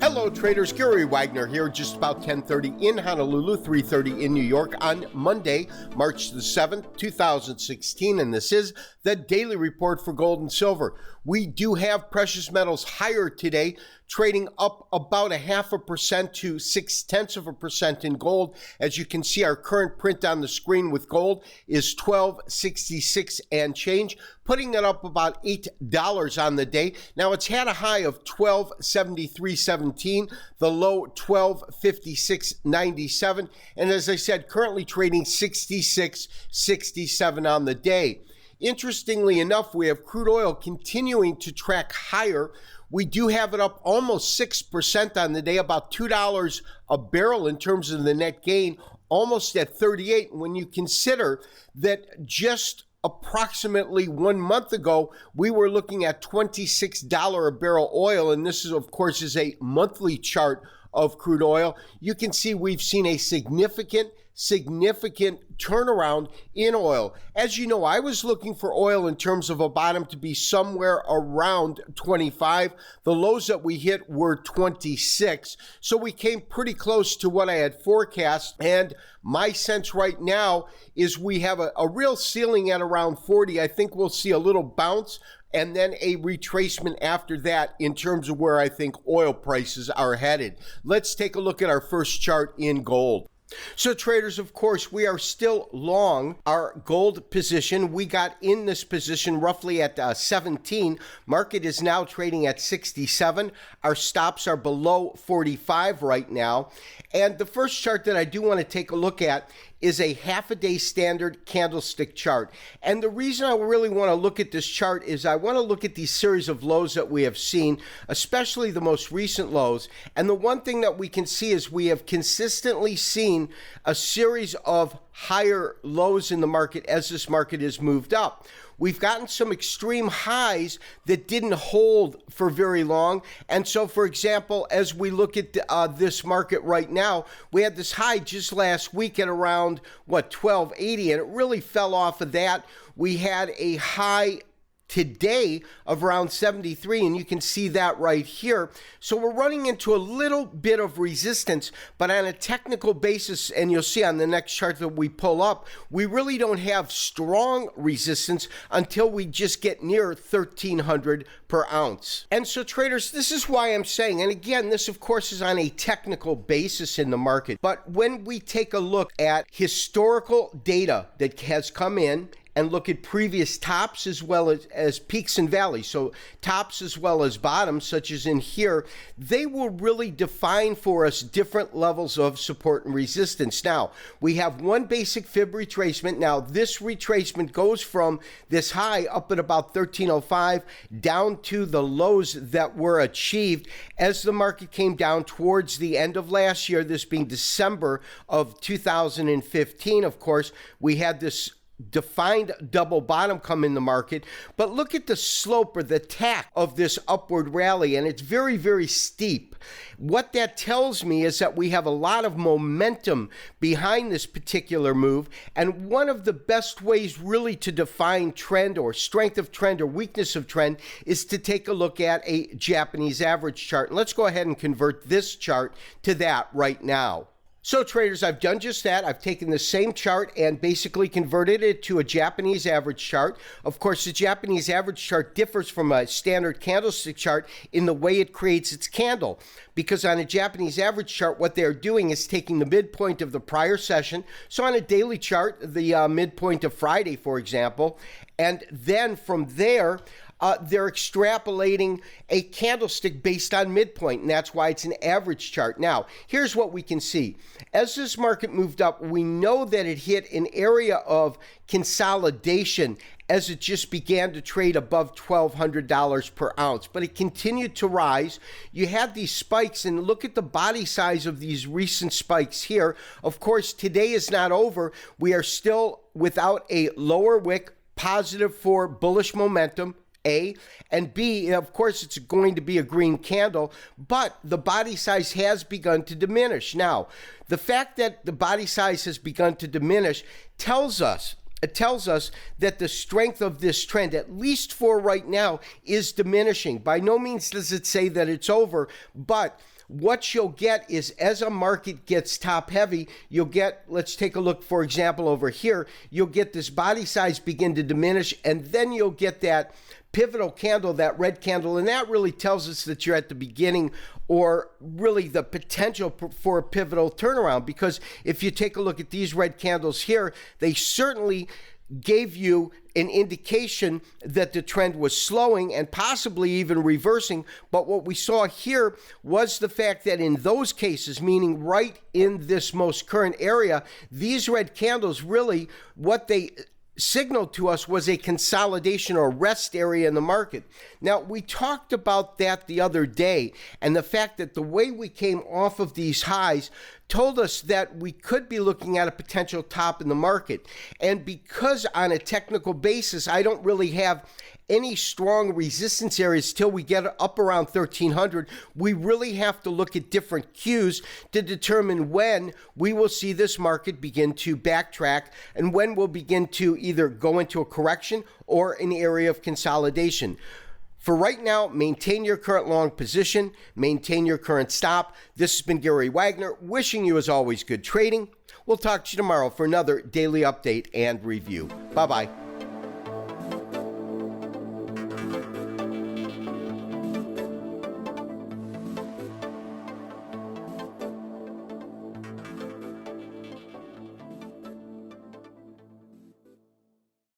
Hello traders, Gary Wagner here, just about 10:30 in Honolulu, 3:30 in New York on Monday, March the 7th, 2016, and this is the Daily Report for Gold and Silver. We do have precious metals higher today, trading up about 0.5% to 0.6% in gold. As you can see, our current print on the screen with gold is $12.66 and change, putting it up about $8 on the day. Now, it's had a high of $12.73.17, the low $12.56.97, and as I said, currently trading $66.67 on the day. Interestingly enough, we have crude oil continuing to track higher. We do have it up almost 6% on the day, about $2 a barrel in terms of the net gain, almost at 38. And when you consider that just approximately 1 month ago, we were looking at $26 a barrel oil, and this is, of course, is a monthly chart of crude oil. You can see we've seen a significant turnaround in oil. As you know, I was looking for oil in terms of a bottom to be somewhere around 25. The lows that we hit were 26. So we came pretty close to what I had forecast. And my sense right now is we have a real ceiling at around 40. I think we'll see a little bounce and then a retracement after that in terms of where I think oil prices are headed. Let's take a look at our first chart in gold. So traders, of course, we are still long our gold position. We got in this position roughly at 17. Market is now trading at 67. Our stops are below 45 right now. And the first chart that I do want to take a look at is a half-a-day standard candlestick chart. And the reason I really want to look at this chart is I want to look at these series of lows that we have seen, especially the most recent lows. And the one thing that we can see is we have consistently seen a series of higher lows in the market as this market has moved up. We've gotten some extreme highs that didn't hold for very long. And so, for example, as we look at this market right now, we had this high just last week at around, 1280, and it really fell off of that. We had a high today of around 73, and you can see that right here. So we're running into a little bit of resistance, but on a technical basis, and you'll see on the next chart that we pull up, we really don't have strong resistance until we just get near 1300 per ounce. And so traders, this is why I'm saying, and again, this of course is on a technical basis in the market, but when we take a look at historical data that has come in and look at previous tops as well as peaks and valleys, so tops as well as bottoms, such as in here, they will really define for us different levels of support and resistance. Now, we have one basic fib retracement. Now, this retracement goes from this high up at about 1305 down to the lows that were achieved as the market came down towards the end of last year, this being December of 2015. Of course, we had this defined double bottom come in the market, but look at the slope or the tack of this upward rally, and it's very, very steep. What that tells me is that we have a lot of momentum behind this particular move, and one of the best ways really to define trend or strength of trend or weakness of trend is to take a look at a Japanese average chart. And let's go ahead and convert this chart to that right now. So traders, I've done just that. I've taken the same chart and basically converted it to a Japanese average chart. Of course, the Japanese average chart differs from a standard candlestick chart in the way it creates its candle. Because on a Japanese average chart, what they're doing is taking the midpoint of the prior session. So on a daily chart, the midpoint of Friday, for example, and then from there, they're extrapolating a candlestick based on midpoint, and that's why it's an average chart. Now, here's what we can see. As this market moved up, we know that it hit an area of consolidation as it just began to trade above $1,200 per ounce, but it continued to rise. You had these spikes, and look at the body size of these recent spikes here. Of course, today is not over. We are still without a lower wick, positive for bullish momentum. A, and B, of course, it's going to be a green candle, but the body size has begun to diminish. Now, the fact that the body size has begun to diminish tells us that the strength of this trend, at least for right now, is diminishing. By no means does it say that it's over, but what you'll get is as a market gets top heavy, you'll get, let's take a look, for example, over here, you'll get this body size begin to diminish, and then you'll get that pivotal candle, that red candle, and that really tells us that you're at the beginning or really the potential for a pivotal turnaround. Because if you take a look at these red candles here, they certainly gave you an indication that the trend was slowing and possibly even reversing. But what we saw here was the fact that in those cases, meaning right in this most current area, these red candles really, what they signaled to us was a consolidation or rest area in the market. Now, we talked about that the other day, and the fact that the way we came off of these highs told us that we could be looking at a potential top in the market. And because on a technical basis, I don't really have any strong resistance areas till we get up around 1300, we really have to look at different cues to determine when we will see this market begin to backtrack and when we'll begin to either go into a correction or an area of consolidation. For right now, maintain your current long position, maintain your current stop. This has been Gary Wagner, wishing you as always good trading. We'll talk to you tomorrow for another daily update and review. Bye-bye.